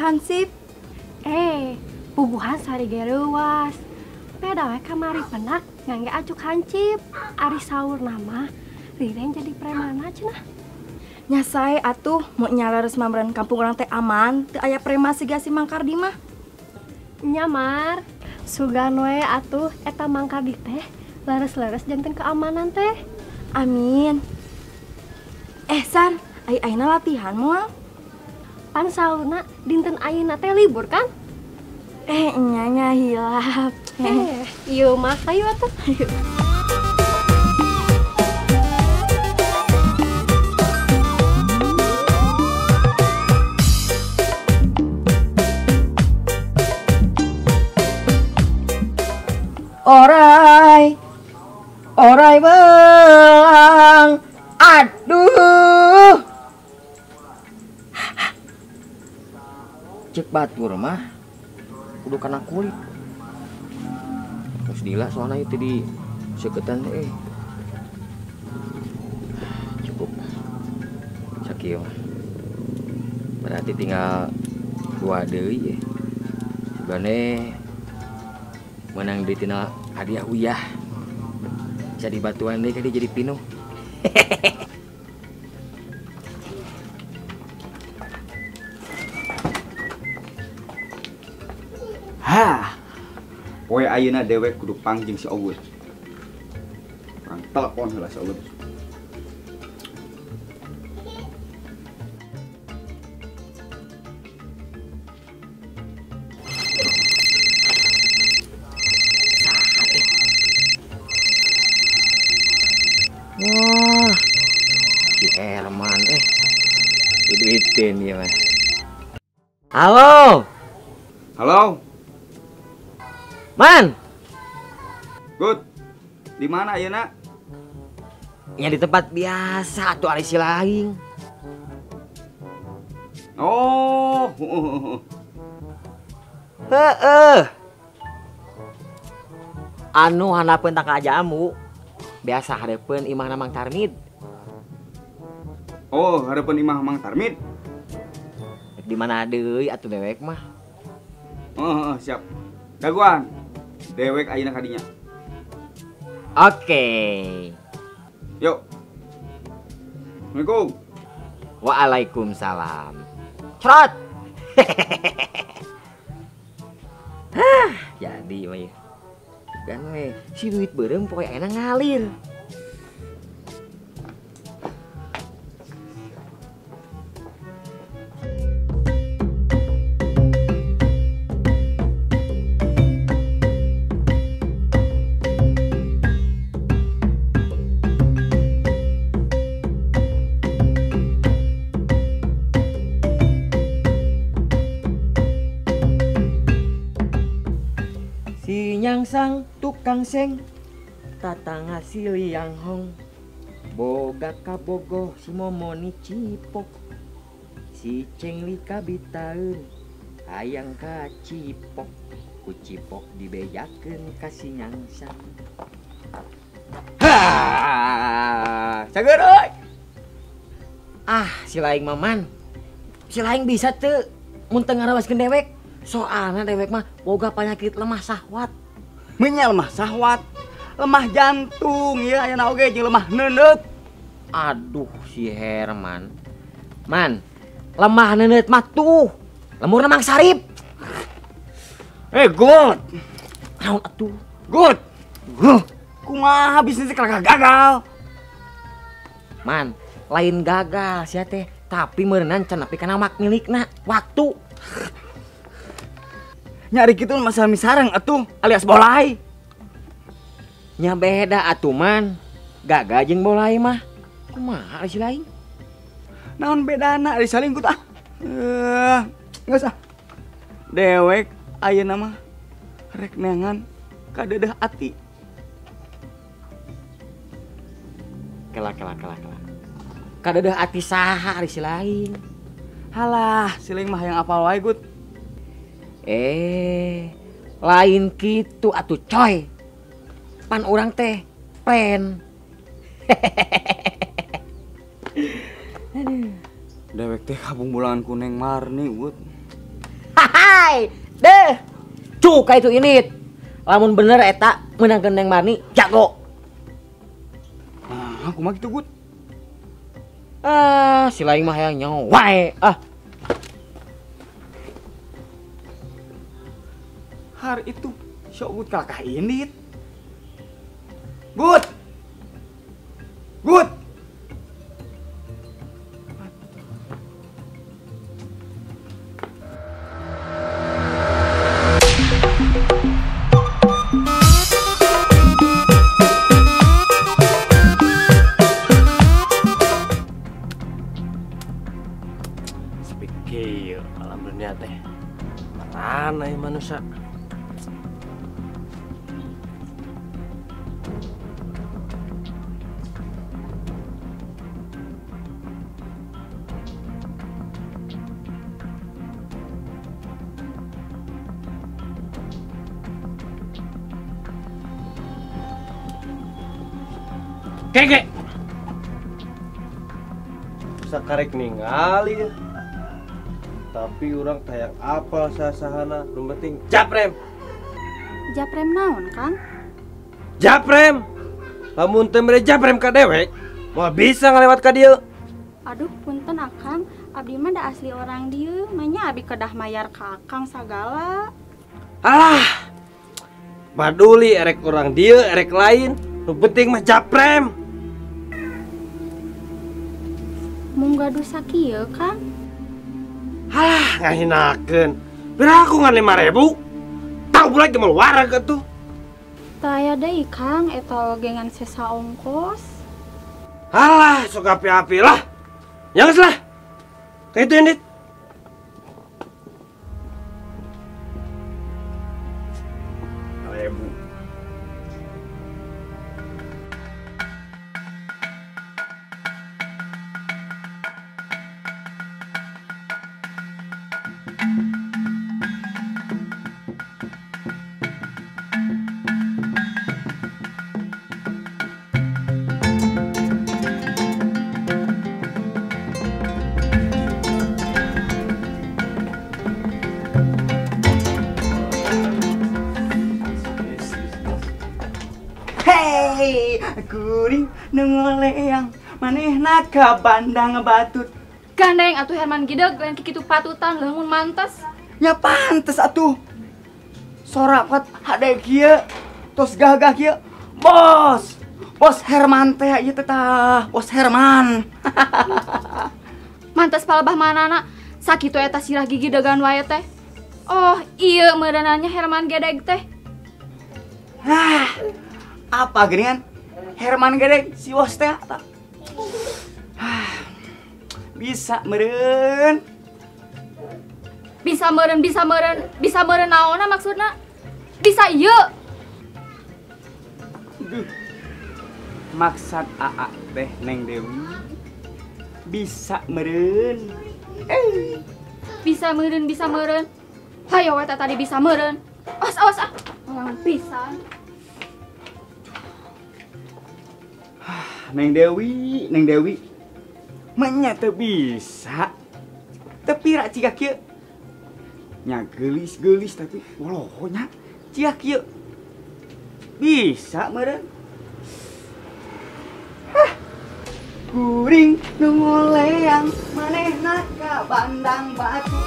hansip. Puguhan sari gerewas. Beda we kamari penak ngangge acuk hancip. Ari saur nama Rireng jadi premana cenah. Nyasai atuh mau nyalares mamran kampung orang teh aman, teu aya prema siga si Mang Kardi mah. Nyamar sugan we atuh eta Mang Kardi teh leres-leres janten keamanan teh. Amin. San, ayeuna latihan moal. Pan saurna dinten ayeuna teh libur kan? Nya hilap. Ieu mah ayo atuh. Orai belang, aduh. Cek batur mah kudu kana kulit. Terus dila soalnya itu di seketan cukup sakieu. Berarti tinggal 2 deui ya. Gane menang di tina hadiah uyah. Jadi batuan deh jadi pinuh. Poe ayeuna dewek kudu panggil si Ogut. Orang telepon heula si Ogut. Wah, si Herman diduitin ya mas. Halo, Halo, Man. Gut. Di mana ayeuna? Ya di tempat biasa tuh ari Silaing. Oh. Anu hanapeun tak ajamu. Biasa harepeun imahna Mang Tarmid. Oh, harapan imah Mang Tarmid. Di mana deui atuh dewek mah. Siap. Daguan. Dewek ayeuna kadinya. Oke. Yuk. Assalamualaikum. Waalaikumsalam. Cerot. Jadi mah kan we si duit beureum poe enak ngalir. Si nyangsang tukang seng tatang hasil yang hong boga kabogoh si momoni cipok si cengli kabitaeun hayang ka cipok ku cipok dibejakeun ka si nyangsang. Cager euy. Si laing maman. Si laing bisa teu mun teu ngarawaskeun dewek. Soalnya dewek mah boga penyakit lemah sahwat. Nya lemah sahwat, lemah jantung ya ayeuna oge jeung lemah neuneut. Aduh si Herman. Man, lemah neuneut mah tuh lemurna Mang Sarip. Gut. Naon atuh? Gut. Kumaha bisnis kagak gagal. Man, lain gagal sia teh, tapi meureunana can nepi kana mak milikna waktu. Nyari kitu masalah misareng atuh alias bolai. Nya beda atuh man. Gagal jeung bolai mah. Kumaha ari si lain? Naon bedana ari saling ku tah? Geus ah. Dewek ayeuna mah rek neangan kadeudeuk ati. Kela. Kadeudeuk ati saha ari si lain? Halah, siling mah yang apal wae Gut. Lain gitu atuh coy. Pan urang teh pen. Dewek teh kabung bulangan kuneng Marni Gut. Hai, deh. Cuka itu ini. Lamun bener eta menang Neng Marni jago. Aku mah gitu, Gut. Si lain mah hayang nyaho wae. Har itu sok Gut kakak ini. Gut. Gut. Pikir alam dunia teh mana ya manusia. Keke sakarek ningali ya. Tapi orang kayak apa sahana, yang penting japrem. Japrem naon, Kang? Japrem. Lamun teu mere japrem ka dewek, moal bisa ngalewat ka dieu. Aduh, punten Akang, abdi mah da asli orang dieu, manya abi kedah mayar ka Akang sagala. Alah. Paduli erek orang dieu, erek lain, yang penting mah japrem. Mun gaduh sakieu, Kang? Halah, ngahinakeun. Biraku ngan 5.000. Tahu pula gemal warag atuh. Taya deui, Kang, eta oge ngan sesa ongkos. Halah, sok api-api lah. Yang lah. Kayak itu Endit. Hei, kuring nungoleyang manehna ka bandang batut. Gandeng atuh Herman Gideg lain kitu patutan leungun mantes. Ya pantes atuh. Sorapat hade kieu, tos gagah kieu. Bos. Bos Herman teh ieu teh tah, Bos Herman. Mantes palebah manana sakitu eta sirah gigi degan wae teh. Oh, ieu meureunanya Herman Gideg teh. Apa geningan? Herman Gideg si Bos teh eta. Bisa meureun. Bisa meureun naonna maksudna? Bisa ieu. Maksud AA teh Neng Dewi bisa meureun. Bisa meureun. Hayo eta tadi bisa meureun. Awas ah. Orang pisan. Neng Dewi manya teu bisa. Tapi rak ciga kieu nya geulis tapi woloh nya ciga kieu bisa meureun. Kuring nu ngoleang manehna ka bandang batu.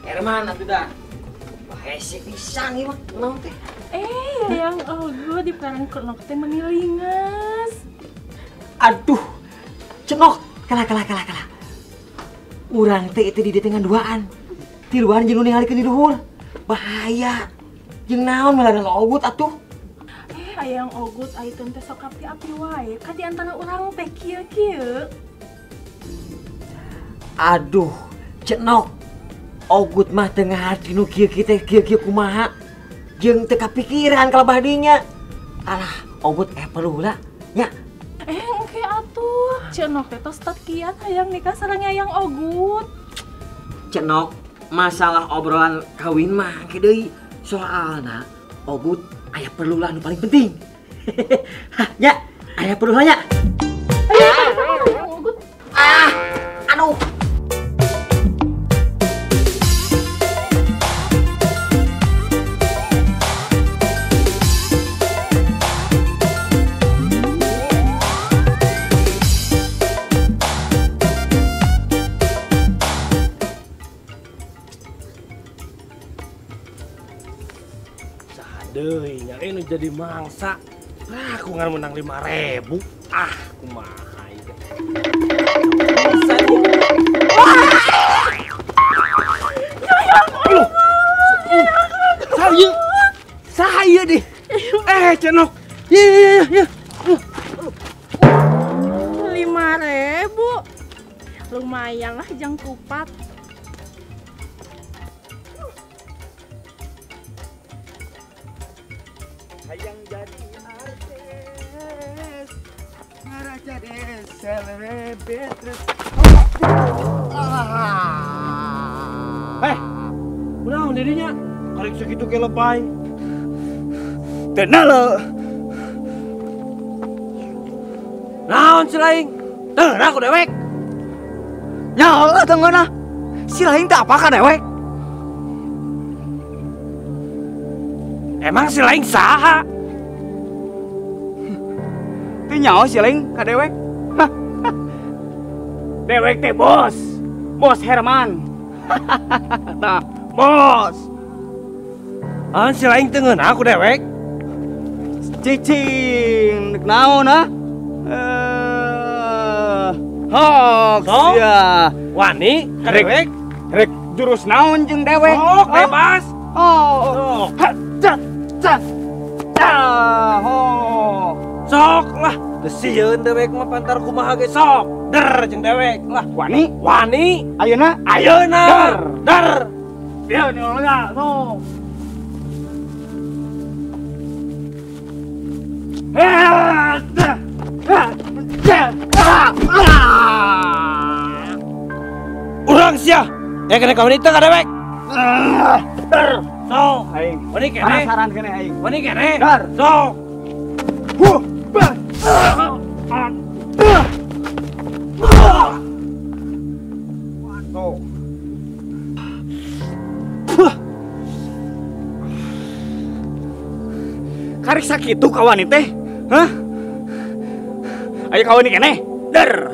Herman atuh dah. Hese pisan ieu mah naon teh? Yang gue di perang kenok teh menilingas. Aduh. Cenok, kalah. Urang teh itu di dengan duaan. Tiluan jeung nu ningalikeun di luhur. Bahaya. Jeung naon meladan ogut atuh. Ayang ogut ayeuna teh sok api-api wae. Ka di antara urang teh kieu. Aduh, cenok. Ogut mah teu ngaharti nu kieu kumaha. Jeung teu kapikiran kalebah dinya. Alah, ogut perlu lah. Nya. Engke atuh. Cenok teh tos kiat hayang nikah sareng Ayang Ogut. Cenok, masalah obrolan kawin mah engke deui. Soalnya Ogut aya perlu anu paling penting. Ya, aya perlu nya. Aduh. Deui nya ini jadi mangsa. Aku ngan menang 5.000. Kumaha ieu. Saya deh. Cenok. Ya. 5.000. Lumayan lah jang kupat. Hayang jadi artis, ngarah jadi selebritis. Kunaon dirinya? Karek sakitu ke lebay. Tenang lo. Naon si Laing? Teu aku dewek. Nyaho tengeuna. Si Laing teh apa ka dewek? Emang si Laing saha? Teu nyaho si Laing ka dewek. Dewek teh bos. Bos Herman. Nah, bos. Si Laing teu ngeunah aku dewek. Cicing, naon hoax Sok? ya. Wani ka dewek? Rek jurus naon jeung dewek? Oh, bebas. Oh. Sok lah. Teu sieun dewek mah pantar kumaha ge sok. Der jeung dewek lah. Wani. Ayeuna Der. Bieu nya no. Urang sia. Ya kena ka wanita ka dewek. Sok. Aing Wani kene. penasaran kene aing. Wani kene. Dar. Sok. Tuh. Karek sakitu kawan teh. Hah? Ayo kawan kene. Der.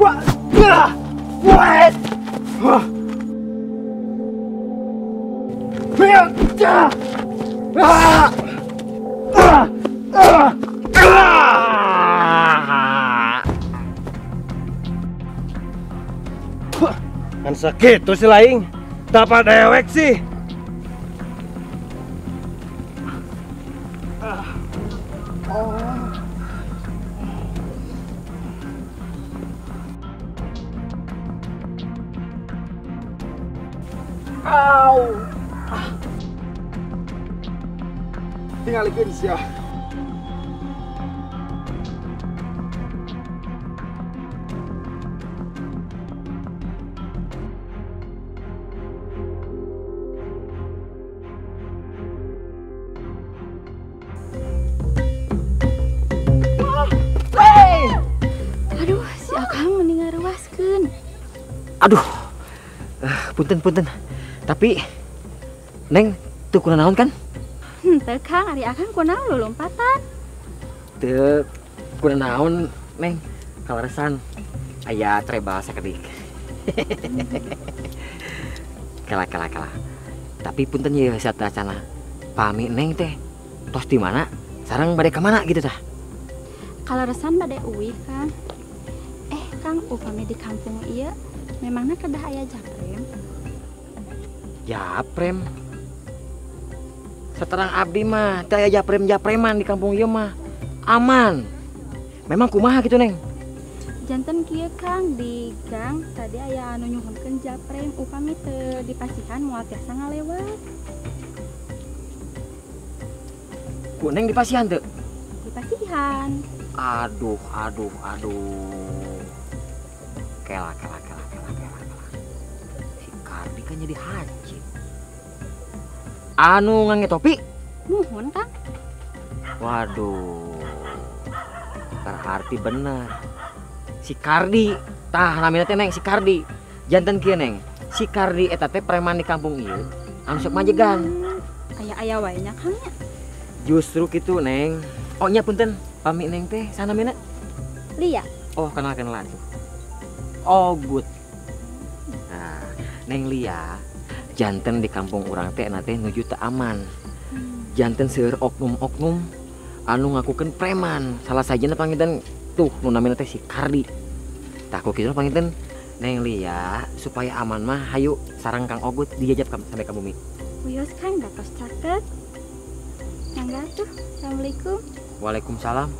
What? Kan sakitu si Laing. Dapat dewek sih. Tinggalikeun sia. Aduh, si Akang mending ngaruaskeun. Aduh. Punten. Tapi Neng teu kunaon kan? Henteu Kang, ari Akang kunaon lu lompatan? Teu kunaon Neng. Kalaresan aya trebal sakedik. Kala. Tapi punten ye satacana. Pami Neng teh tos di mana? Sareng bade ka mana gitu tah? Kalaresan bade uwi Kang. Kang, upami di kampung ieu memangna kedah aya japrem? Japrem. Saterang abdi mah teu aya japreman di kampung ieu mah. Aman. Memang kumaha gitu Neng? Janten kieu Kang di gang tadi aya anu nyuhunkeun japrem upami teu dipasihan moal tiasa ngalewat. Ku Neng dipasihan teu? Dipasihan. Aduh. Kela. jadi hancip. Anu ngange topi? Muhun Kang. Waduh, berarti bener. Si Kardi, tah namanya teh Neng, si Kardi. Janten kieu Neng, si Kardi eta teh preman di kampung ieu, anu sok majegan. Aya wae nya Kang nya. Justru gitu Neng. Oh nya punten, pami Neng teh sanamina? Lia. Oh kenal-kenalan tuh. Oh good. Nah, Neng Lia, janten di kampung urang teh nate nuju teu aman. Janten seueur oknum-oknum anu ngakukeun preman. Salah sajana panginten tuh nu namina teh si Kardi. Tah ku kitu panginten Neng Lia supaya aman mah hayu sareng Kang Ogut dijajab sampai ka bumi. Wios Kang datos caket. Mangga tuh. Assalamualaikum. Waalaikumsalam.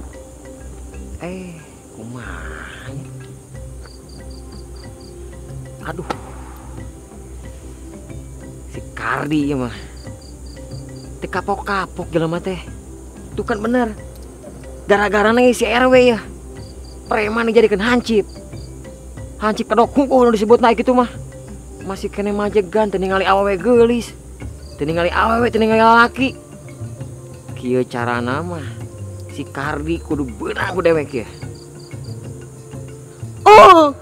Kumaha nya? Aduh. Si Kardi ya mah. Teh kapok-kapok jelema teh. Tuh kan bener. Gara-gara nih si RW ya. Preman dijadikan hancip. Hancip kedok hungkuh disebut naik gitu mah. Masih kene majegan teu ningali awewe geulis. Teu ningali awewe, teu ningali lalaki. Kieu carana mah si Kardi kudu beunang ku dewek ya. Oh,